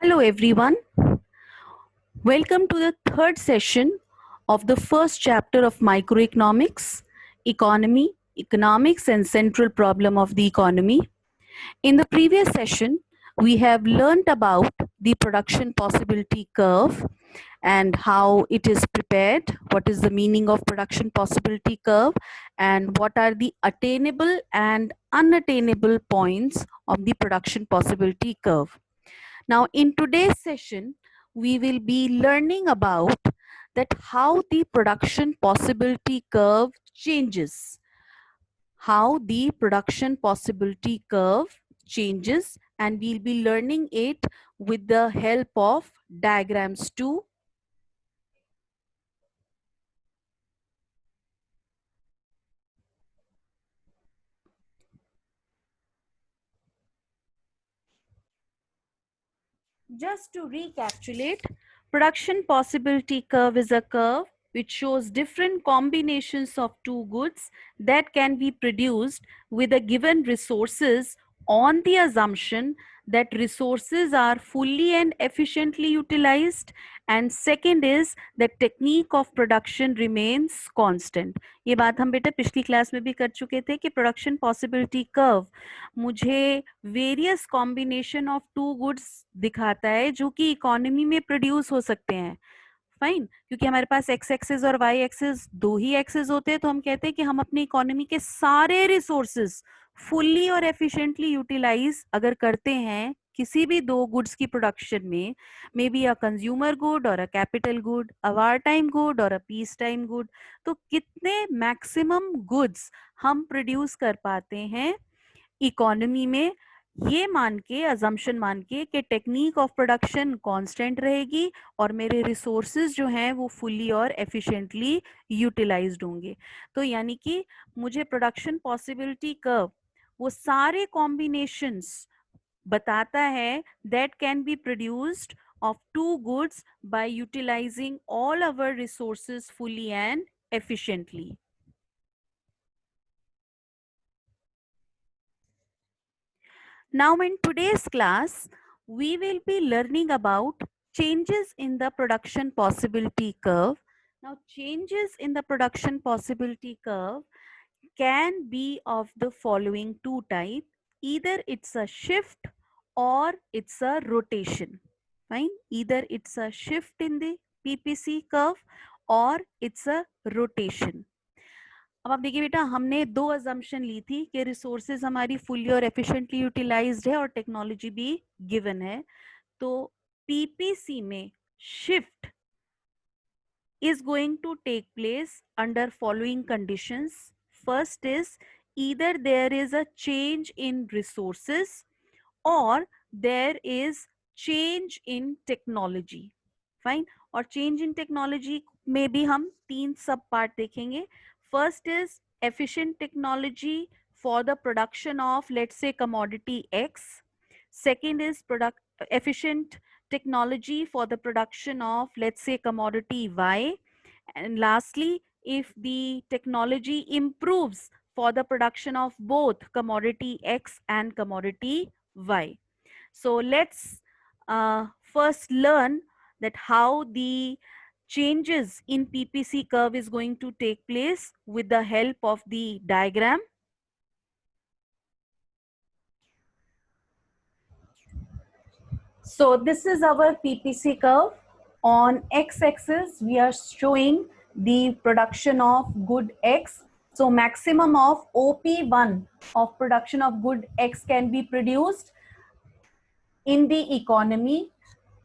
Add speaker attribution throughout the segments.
Speaker 1: Hello, everyone. Welcome to the third session of the first chapter of Microeconomics, Economy, Economics, and Central Problem of the Economy. In the previous session, we have learned about the production possibility curve and how it is prepared, what is the meaning of production possibility curve, and what are the attainable and unattainable points of the production possibility curve. Now, in today's session, we will be learning about that how the production possibility curve changes, how the production possibility curve changes, and we'll be learning it with the help of diagrams too. Just to recapitulate, production possibility curve is a curve which shows different combinations of two goods that can be produced with a given resources on the assumption that resources are fully and efficiently utilized, and second is that technique of production remains constant. ये बात हम बेटा पिछली class में भी कर चुके थे कि प्रोडक्शन पॉसिबिलिटी कर्व मुझे various combination of two goods दिखाता है जो कि इकोनॉमी में प्रोड्यूस हो सकते हैं. फाइन, क्योंकि हमारे पास एक्स एक्सिस और वाई एक्सिस दो ही एक्सिस होते हैं, तो हम कहते हैं कि हम अपनी इकोनॉमी के सारे रिसोर्सेज फुल्ली और एफिशिएंटली यूटिलाइज अगर करते हैं किसी भी दो गुड्स की प्रोडक्शन में, may be a consumer good और a capital good, a war time good और अ पीस टाइम गुड, तो कितने मैक्सिमम गुड्स हम प्रोड्यूस कर पाते हैं इकोनॉमी में, ये मान के अजम्पशन मान के कि टेक्निक ऑफ प्रोडक्शन कांस्टेंट रहेगी और मेरे रिसोर्सेज जो हैं वो फुल्ली और एफिशिएंटली यूटिलाइज्ड होंगे. तो यानी कि मुझे प्रोडक्शन पॉसिबिलिटी कर्व वो सारे कॉम्बिनेशंस बताता है that can be produced of two goods by utilizing all our resources fully and efficiently. Now, in today's class, we will be learning about changes in the production possibility curve. Now, changes in the production possibility curve can be of the following two types. Either it's a shift or it's a rotation. Fine. Either it's a shift in the PPC curve or it's a rotation. अब आप देखिए बेटा, हमने दो assumption ली थी कि resources हमारी fully और एफिशिएंटली यूटिलाइज्ड है और टेक्नोलॉजी भी गिवन है. तो पीपीसी में shift is going to take place under following conditions. First is either there is a change in resources or there is change in technology. Fine. और change in technology में भी हम तीन सब पार्ट देखेंगे. First is efficient technology for the production of, let's say, commodity X. Second is efficient technology for the production of, let's say, commodity Y. And lastly, if the technology improves for the production of both commodity X and commodity Y. So let's first learn that how the changes in PPC curve is going to take place with the help of the diagram. So this is our PPC curve. On x-axis, we are showing the production of good X. So maximum of OP1 of production of good X can be produced in the economy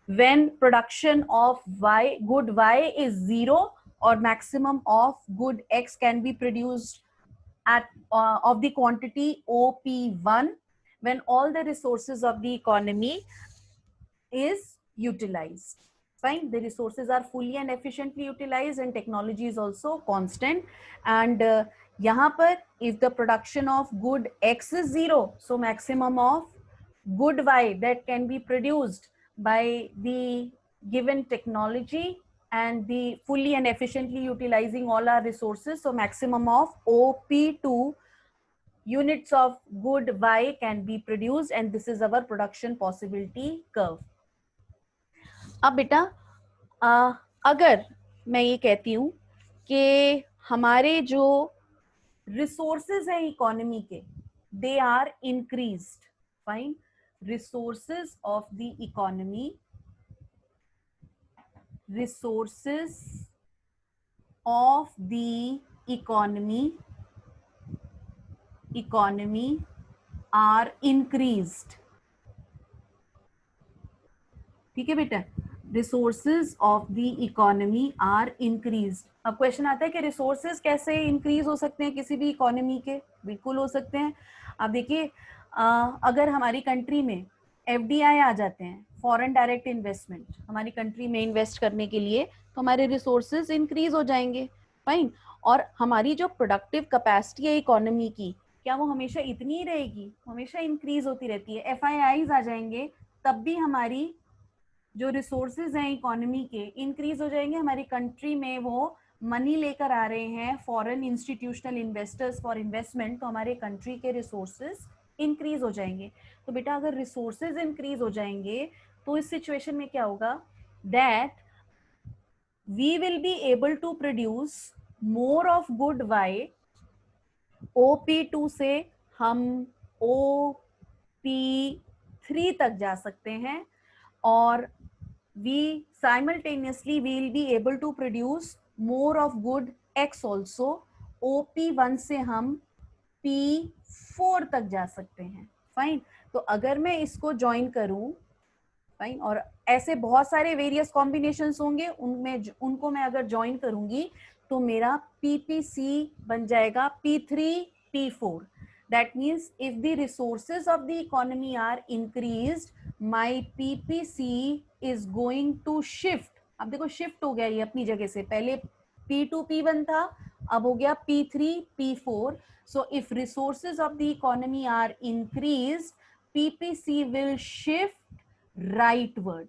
Speaker 1: when production of Y, good Y is 0, or maximum of good X can be produced at of the quantity OP1 when all the resources of the economy is utilized. Fine, the resources are fully and efficiently utilized and technology is also constant. And यहाँ पर if the production of good X is 0, so maximum of good Y that can be produced by the given technology and the fully and efficiently utilizing all our resources, so maximum of OP2 units of good Y can be produced, and this is our production possibility curve. अब बेटा अगर मैं ये कहती हूँ कि हमारे जो रिसोर्सेज हैं इकोनॉमी के, they are increased, fine, resources of the economy, resources of the economy are increased. ठीक है बेटा, resources of the economy are increase. अब क्वेश्चन आता है कि रिसोर्सेज कैसे इंक्रीज हो सकते हैं किसी भी इकोनॉमी के? बिल्कुल हो सकते हैं। अब देखिए, अगर हमारी कंट्री में एफडीआई आ जाते हैं, फॉरेन डायरेक्ट इन्वेस्टमेंट, हमारी कंट्री में इन्वेस्ट करने के लिए, तो हमारे रिसोर्सेज इंक्रीज हो जाएंगे, फाइन। और हमारी जो प्रोडक्टिव कैपेसिटी है इकोनॉमी की, क्या वो हमेशा इतनी ही रहेगी? हमेशा इंक्रीज होती रहती है। एफआईआईज आ जाएंगे, तब भी हमारी जो रिसोर्सेज हैं इकोनॉमी के इंक्रीज हो जाएंगे। हमारी कंट्री में वो मनी लेकर आ रहे हैं foreign institutional investors for investment, तो हमारे कंट्री के रिसोर्सेज इंक्रीज हो जाएंगे। तो बेटा अगर रिसोर्सेज इंक्रीज हो जाएंगे तो इस सिचुएशन में क्या होगा? That we will be able to produce more of good Y. OP2 से हम OP3 तक जा सकते हैं, और we simultaneously we will be able to produce more of good X also. OP1 से हम P4 तक जा सकते हैं, फाइन। तो अगर मैं इसको ज्वाइन करूं, फाइन, और ऐसे बहुत सारे वेरियस कॉम्बिनेशंस होंगे, उनमें उनको मैं अगर ज्वाइन करूंगी तो मेरा PPC बन जाएगा P3 P4। That means if the resources of the economy are increased, my PPC is going to shift. अब देखो शिफ्ट हो गया ये अपनी जगह से, पहले P2 P1 था, अब हो गया P3 P4। So if resources of the economy are increased, PPC will shift rightward.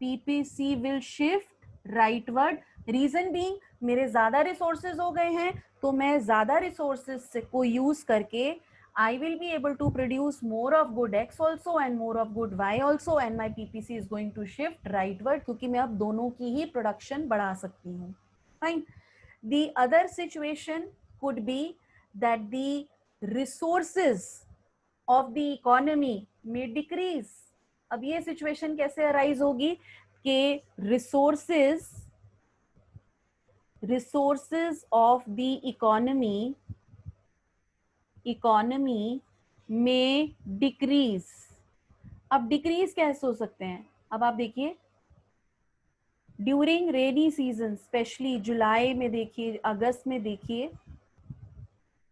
Speaker 1: PPC will shift rightward. Reason being, मेरे ज्यादा रिसोर्सेज हो गए हैं, तो मैं ज्यादा रिसोर्सेज को यूज करके I will be able to produce more of good X also and more of good Y also, and my PPC is going to shift rightward, क्योंकि मैं अब दोनों की ही प्रोडक्शन बढ़ा सकती हूँ, fine. The other situation could be that the resources of the economy may decrease. अब ये सिचुएशन कैसे अराइज होगी कि रिसोर्सेज ऑफ द इकोनॉमी में डिक्रीज। अब डिक्रीज कैसे हो सकते हैं? अब आप देखिए, during rainy season, specially July में देखिए, अगस्त में देखिए,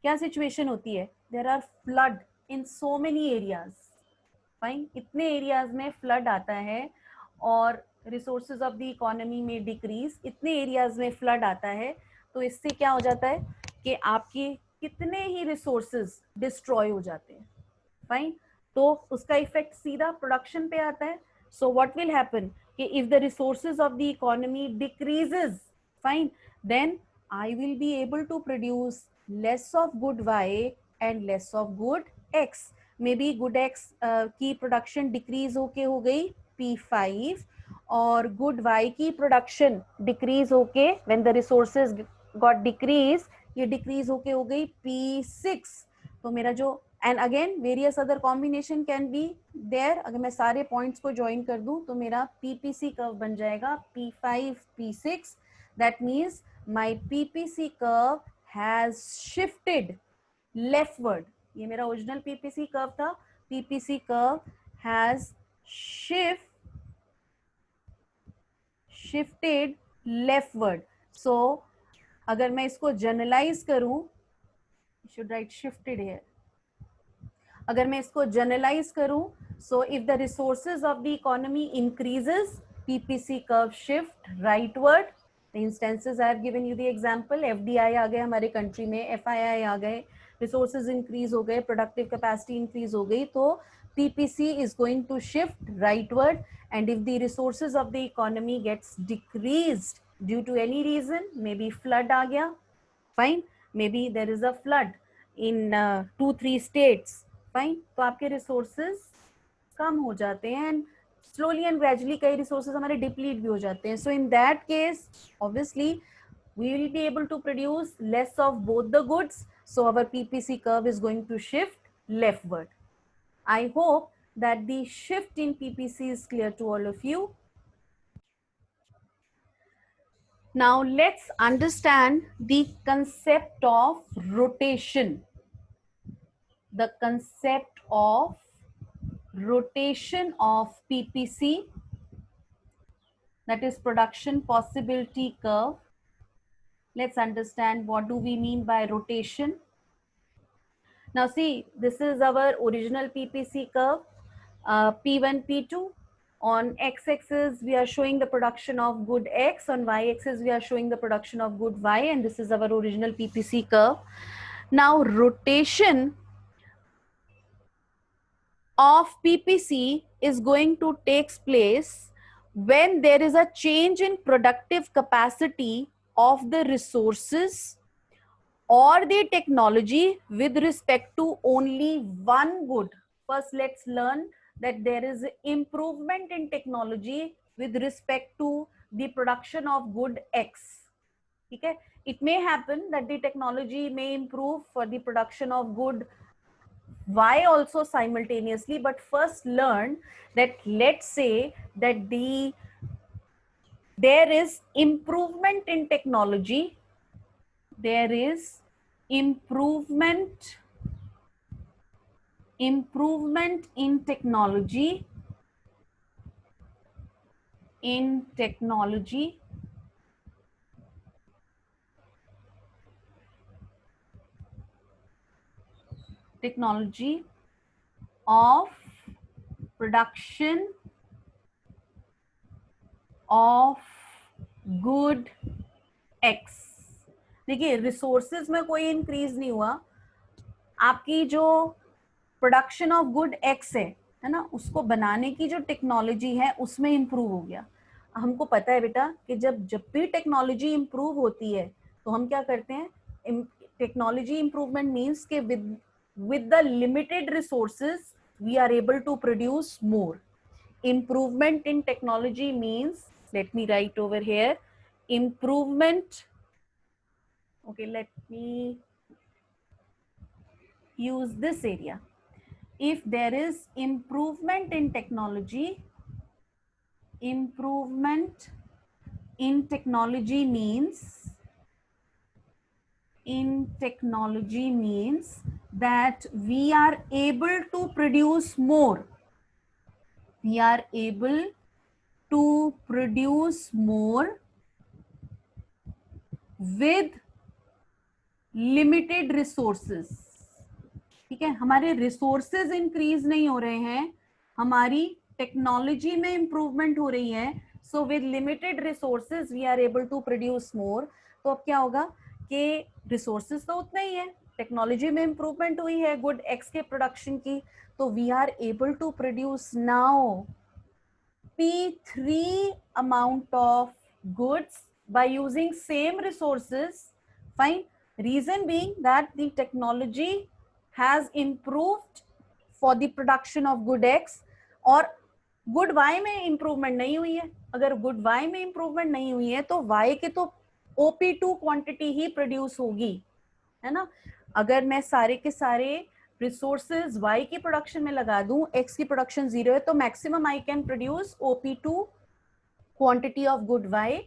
Speaker 1: क्या सिचुएशन होती है? There are flood in so many areas, fine. इतने एरियाज में फ्लड आता है और रिसोर्सेज ऑफ द इकोनॉमी में डिक्रीज, इतने एरियाज में फ्लड आता है, तो इससे क्या हो जाता है कि आपके कितने ही रिसोर्सेज डिस्ट्रॉय हो जाते हैं, फाइन। तो उसका इफेक्ट सीधा प्रोडक्शन पे आता है। सो व्हाट विल हैपन कि if the resources of the economy decreases, fine, then I will be able to produce less of good Y and less of good X. Maybe good X की production decrease होके हो गई P5, और good Y की production decrease होके, when the resources got decrease, ये decrease होके हो गई P6। तो मेरा जो, and again various other combination can be there. अगर मैं सारे पॉइंट्स को ज्वाइन कर दूं तो मेरा PPC कर्व बन जाएगा P5 P6। That means my PPC curve has shifted leftward. ये मेरा ओरिजिनल PPC कर्व था, PPC curve has shifted leftward. So अगर मैं इसको जनरलाइज करूं, शुड राइट शिफ्टेड हियर, अगर मैं इसको जनरलाइज करूं, so if the resources of the economy increases, PPC curve shift rightward. The instances I have given you the example, FDI आ गए हमारे कंट्री में, FII आ गए, रिसोर्सेज इंक्रीज हो गए, प्रोडक्टिव कैपेसिटी इंक्रीज हो गई, तो PPC is going to shift rightward. And if the resources of the economy gets decreased due to any reason, maybe flood आ गया, fine, maybe there is a flood in 2-3 states, fine, तो आपके resources कम हो जाते हैं, and slowly and gradually कई resources हमारे deplete भी हो जाते हैं. So in that case obviously we will be able to produce less of both the goods, so our PPC curve is going to shift leftward. I hope that the shift in PPC is clear to all of you. Now let's understand the concept of rotation. The concept of rotation of PPC, that is production possibility curve. Let's understand what do we mean by rotation. Now see, this is our original PPC curve, P1, P2. On x-axis, we are showing the production of good X. On y-axis, we are showing the production of good Y. And this is our original PPC curve. Now, rotation of PPC is going to take place when there is a change in productive capacity of the resources or the technology with respect to only one good. First, let's learn that there is improvement in technology with respect to the production of good X. Okay? It may happen that the technology may improve for the production of good Y also simultaneously, but first learn that let's say that there is improvement in technology, there is improvement in technology of production of good X. देखिए resources में कोई increase नहीं हुआ, आपकी जो production of good x है ना, उसको बनाने की जो टेक्नोलॉजी है उसमें इंप्रूव हो गया. हमको पता है बेटा कि जब भी टेक्नोलॉजी इंप्रूव होती है तो हम क्या करते हैं, टेक्नोलॉजी इंप्रूवमेंट मीन्स के with the limited resources we are able to produce more. Improvement in technology means, let me write over here, improvement. Okay, let me use this area. If there is improvement in technology means that we are able to produce more. We are able to produce more with limited resources. ठीक है, हमारे resources increase नहीं हो रहे हैं, हमारी technology में improvement हो रही है. So with limited resources we are able to produce more. तो अब क्या होगा कि रिसोर्सेज तो उतना ही है, टेक्नोलॉजी में इंप्रूवमेंट हुई है गुड एक्स के प्रोडक्शन की, तो we are able to produce now P3 amount of goods by using same resources. Fine. Reason being that the technology has improved for the production of good X और good Y में improvement नहीं हुई है. अगर good Y में improvement नहीं हुई है तो Y के तो OP2 quantity ही produce होगी, है ना. अगर मैं सारे के सारे रिसोर्सेज Y की प्रोडक्शन में लगा दूं, X की प्रोडक्शन 0 है, तो maximum I can produce OP2 quantity of good Y.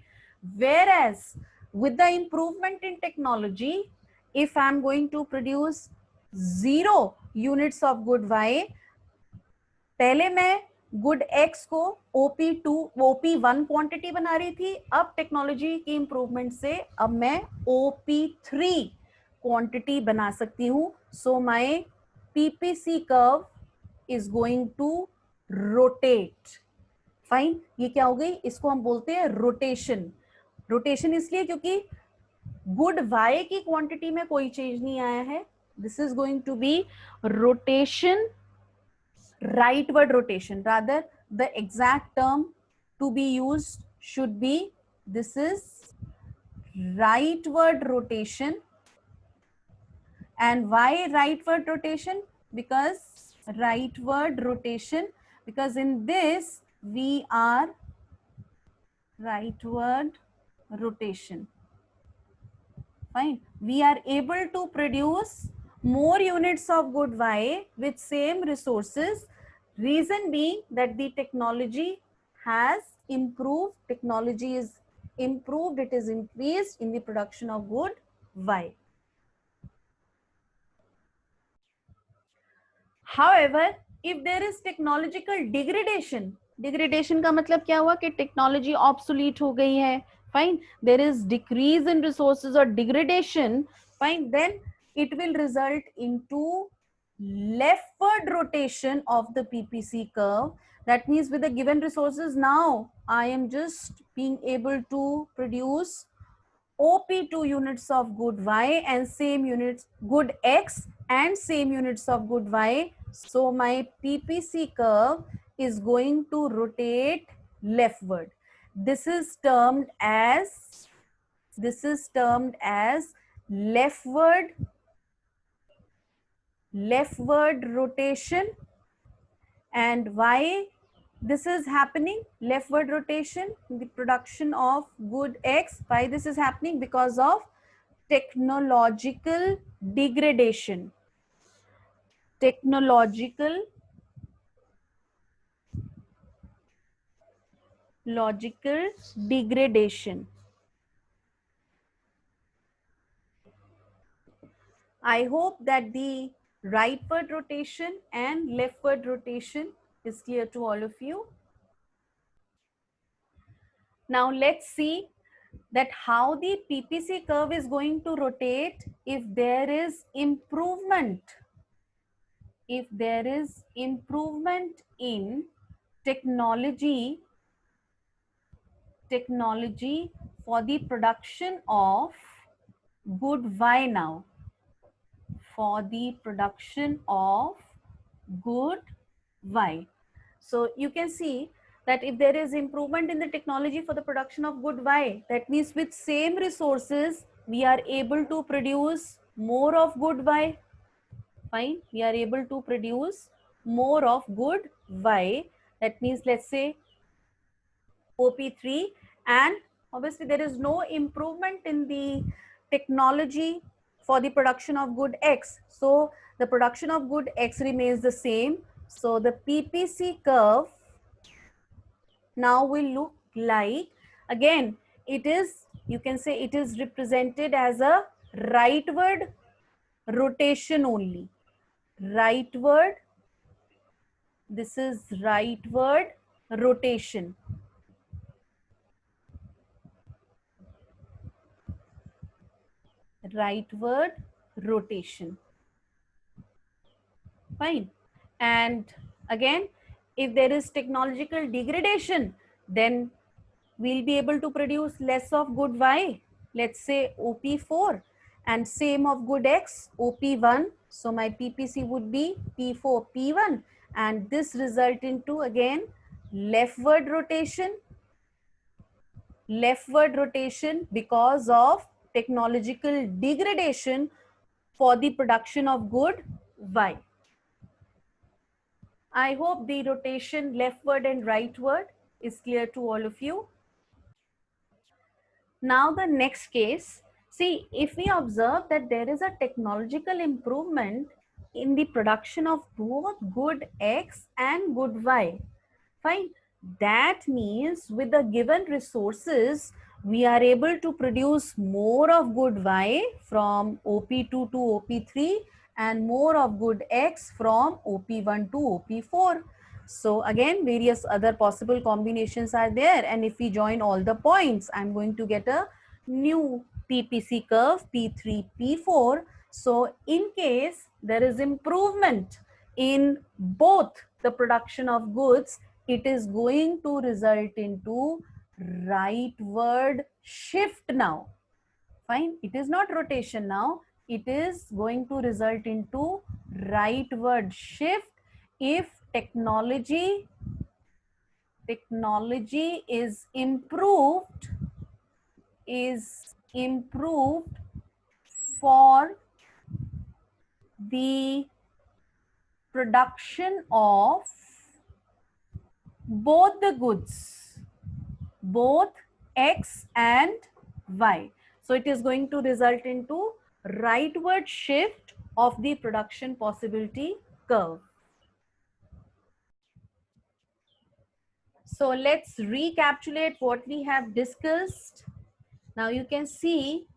Speaker 1: Whereas with the improvement in technology, if I am going to produce 0 units of good Y, पहले मैं गुड X को OP2 OP1 क्वांटिटी बना रही थी, अब technology की improvement से अब मैं OP3 क्वांटिटी बना सकती हूं. So my PPC curve is going to rotate. Fine, ये क्या हो गई, इसको हम बोलते हैं रोटेशन. रोटेशन इसलिए क्योंकि गुड Y की क्वांटिटी में कोई चेंज नहीं आया है. This is going to be rotation, rightward rotation. Rather, the exact term to be used should be, this is rightward rotation. And why rightward rotation? Because rightward rotation, because in this We are rightward rotation. Fine. We are able to produce more units of good Y with same resources. Reason being that the technology has improved. Technology is improved. It is increased in the production of good Y. However, if there is technological degradation, degradation का मतलब क्या हुआ कि technology obsolete हो गई है, fine, there is decrease in resources or degradation, fine, then it will result into leftward rotation of the PPC curve. That means with the given resources, now I am just being able to produce OP2 units of good Y and same units good X and same units of good Y. So my PPC curve is going to rotate leftward. This is termed as leftward rotation. And why this is happening, leftward rotation, the production of good X, why this is happening? Because of technological degradation. Technological degradation. I hope that the rightward rotation and leftward rotation is clear to all of you. Now let's see that how the PPC curve is going to rotate if there is improvement. If there is improvement in technology for the production of good Y now. For the production of good Y. So you can see that if there is improvement in the technology for the production of good Y, that means with same resources, we are able to produce more of good Y. Fine, we are able to produce more of good Y. That means let's say OP3, and obviously there is no improvement in the technology for the production of good X. So the production of good X remains the same. So the PPC curve now will look like, again, it is, you can say it is represented as a rightward rotation only. Rightward, this is rightward rotation. Rightward rotation. Fine. And again, if there is technological degradation, then we'll be able to produce less of good Y, let's say OP4, and same of good X, OP1. So my PPC would be P4, P1, and this result into again leftward rotation because of technological degradation for the production of good Y. I hope the rotation leftward and rightward is clear to all of you. Now the next case, see, if we observe that there is a technological improvement in the production of both good X and good Y, fine, that means with the given resources, we are able to produce more of good Y from OP2 to OP3 and more of good X from OP1 to OP4. So again, various other possible combinations are there, and if we join all the points, I'm going to get a new PPC curve P3, P4. So in case there is improvement in both the production of goods, it is going to result into rightward shift now. Fine, it is not rotation now, it is going to result into rightward shift if technology is improved for the production of both the goods, both X and Y. So it is going to result into rightward shift of the production possibility curve. So let's recapitulate what we have discussed. Now you can see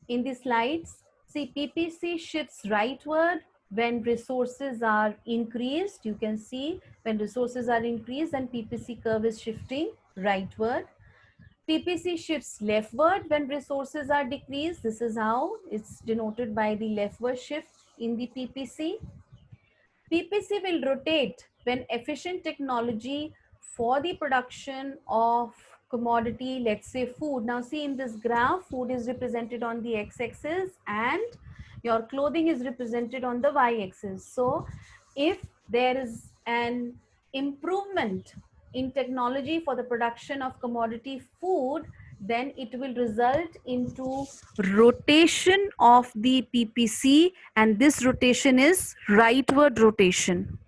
Speaker 1: in the slides, see PPC shifts rightward when resources are increased. You can see when resources are increased and PPC curve is shifting rightward. PPC shifts leftward when resources are decreased. This is how it's denoted by the leftward shift in the PPC. PPC will rotate when efficient technology for the production of commodity, let's say food. Now see in this graph, food is represented on the x-axis and your clothing is represented on the y-axis. So if there is an improvement in technology for the production of commodity food, then it will result into rotation of the PPC, and this rotation is rightward rotation.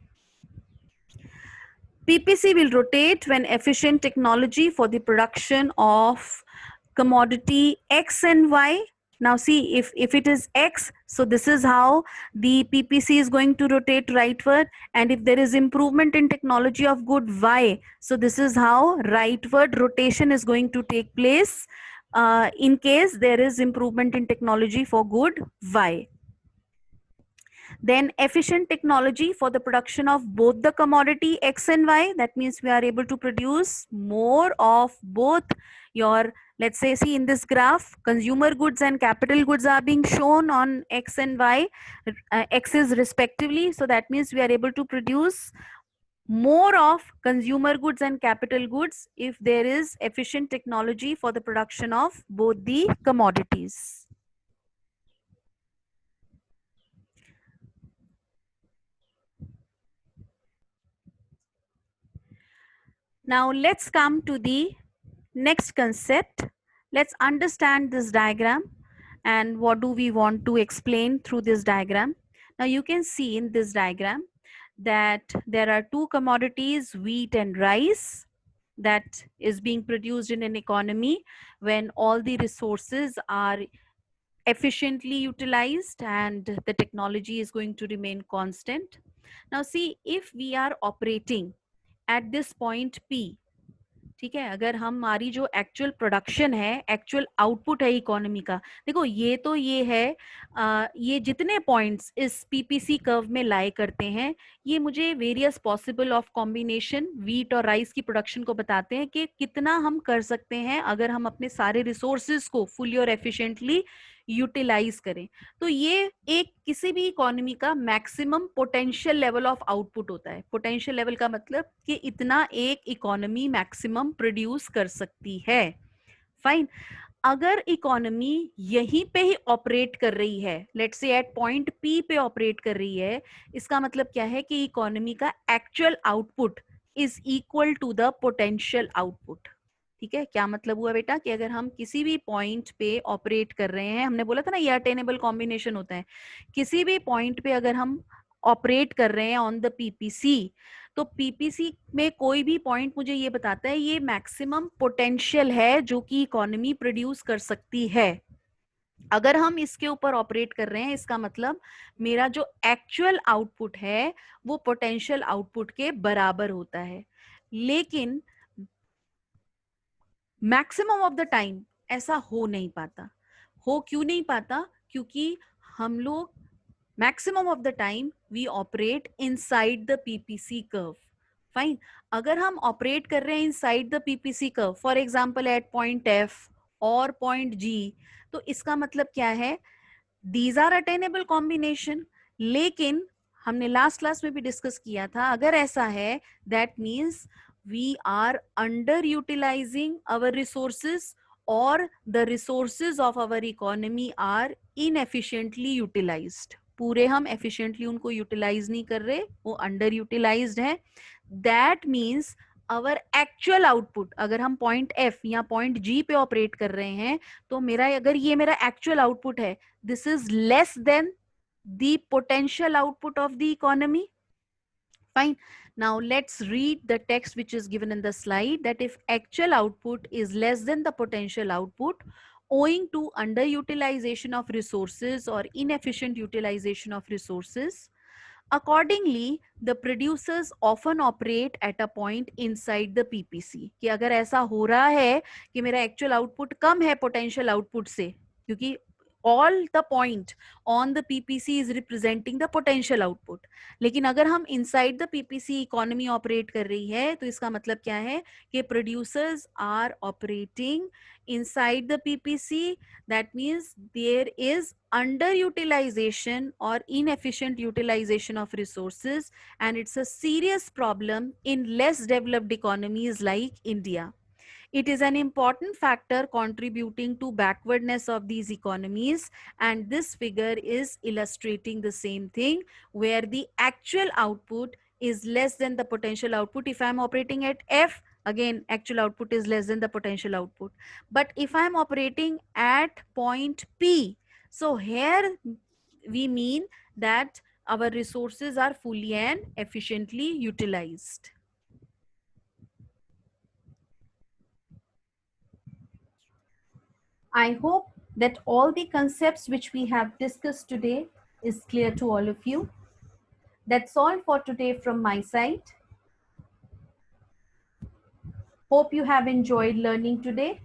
Speaker 1: PPC will rotate when efficient technology for the production of commodity X and Y. Now see, if it is X, so this is how the PPC is going to rotate rightward, and if there is improvement in technology of good Y, so this is how rightward rotation is going to take place in case there is improvement in technology for good Y. Then efficient technology for the production of both the commodity X and Y. That means we are able to produce more of both your, let's say, see in this graph, consumer goods and capital goods are being shown on X and Y, X's respectively. So that means we are able to produce more of consumer goods and capital goods if there is efficient technology for the production of both the commodities. Now let's come to the next concept. Let's understand this diagram and what do we want to explain through this diagram. Now you can see in this diagram that there are two commodities, wheat and rice, that is being produced in an economy when all the resources are efficiently utilized and the technology is going to remain constant. Now see, if we are operating at this point P, ठीक है, अगर हमारी जो actual production है, actual output है economy का, देखो ये तो ये है, ये जितने पॉइंट्स इस पीपीसी कर्व में लाई करते हैं, ये मुझे various possible of combination wheat और राइस की प्रोडक्शन को बताते हैं कि कितना हम कर सकते हैं अगर हम अपने सारे रिसोर्सेज को फुली और एफिशिएंटली यूटिलाइज करें. तो ये एक किसी भी इकोनॉमी का maximum potential level of output होता है. पोटेंशियल लेवल का मतलब कि इतना एक इकोनॉमी मैक्सिमम प्रोड्यूस कर सकती है. फाइन. अगर इकोनॉमी यहीं पे ही ऑपरेट कर रही है, let's say at point P पे ऑपरेट कर रही है, इसका मतलब क्या है कि इकोनॉमी का actual output is equal to the potential output. ठीक है, क्या मतलब हुआ बेटा कि अगर हम किसी भी पॉइंट पे ऑपरेट कर रहे हैं, हमने बोला था ना ये अटेनेबल कॉम्बिनेशन होता है, किसी भी पॉइंट पे अगर हम ऑपरेट कर रहे हैं ऑन द पीपीसी, तो पीपीसी में कोई भी पॉइंट मुझे ये बताता है ये मैक्सिमम पोटेंशियल है जो कि इकोनॉमी प्रोड्यूस कर सकती है. अगर हम इसके ऊपर ऑपरेट कर रहे हैं, इसका मतलब मेरा जो एक्चुअल आउटपुट है वो पोटेंशियल आउटपुट के बराबर होता है. लेकिन मैक्सिमम ऑफ द टाइम ऐसा हो नहीं पाता. हो क्यों नहीं पाता? क्योंकि हम लोग maximum of the time we operate inside the PPC curve. Fine. अगर हम ऑपरेट कर रहे हैं inside the PPC curve, for example at point F और पॉइंट जी, तो इसका मतलब क्या है? These are attainable combination. लेकिन हमने लास्ट क्लास में भी डिस्कस किया था, अगर ऐसा है that means we are underutilizing our resources or the resources of our economy are inefficiently utilized. पूरे हम efficiently उनको utilize नहीं कर रहे, वो underutilized है. That means our actual output, अगर हम point F या point G पे operate कर रहे हैं, तो मेरा अगर ये मेरा actual output है, this is less than the potential output of the economy. Fine. Now let's read the text which is given in the slide, that if actual output is less than the potential output owing to underutilization of resources or inefficient utilization of resources, accordingly the producers often operate at a point inside the PPC. कि अगर ऐसा हो रहा है कि मेरा actual output कम है potential output से, क्योंकि all the point on the PPC is representing the potential output. लेकिन अगर हम inside the PPC economy operate कर रही है तो इसका मतलब क्या है कि producers are operating inside the PPC. That means there is underutilization or inefficient utilization of resources, and it's a serious problem in less developed economies like India. It is an important factor contributing to backwardness of these economies, and this figure is illustrating the same thing, where the actual output is less than the potential output. If I'm operating at F, again actual output is less than the potential output. But if I'm operating at point P, so here we mean that our resources are fully and efficiently utilized. I hope that all the concepts which we have discussed today is clear to all of you. That's all for today from my side. Hope you have enjoyed learning today.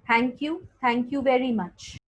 Speaker 1: Thank you. Thank you very much.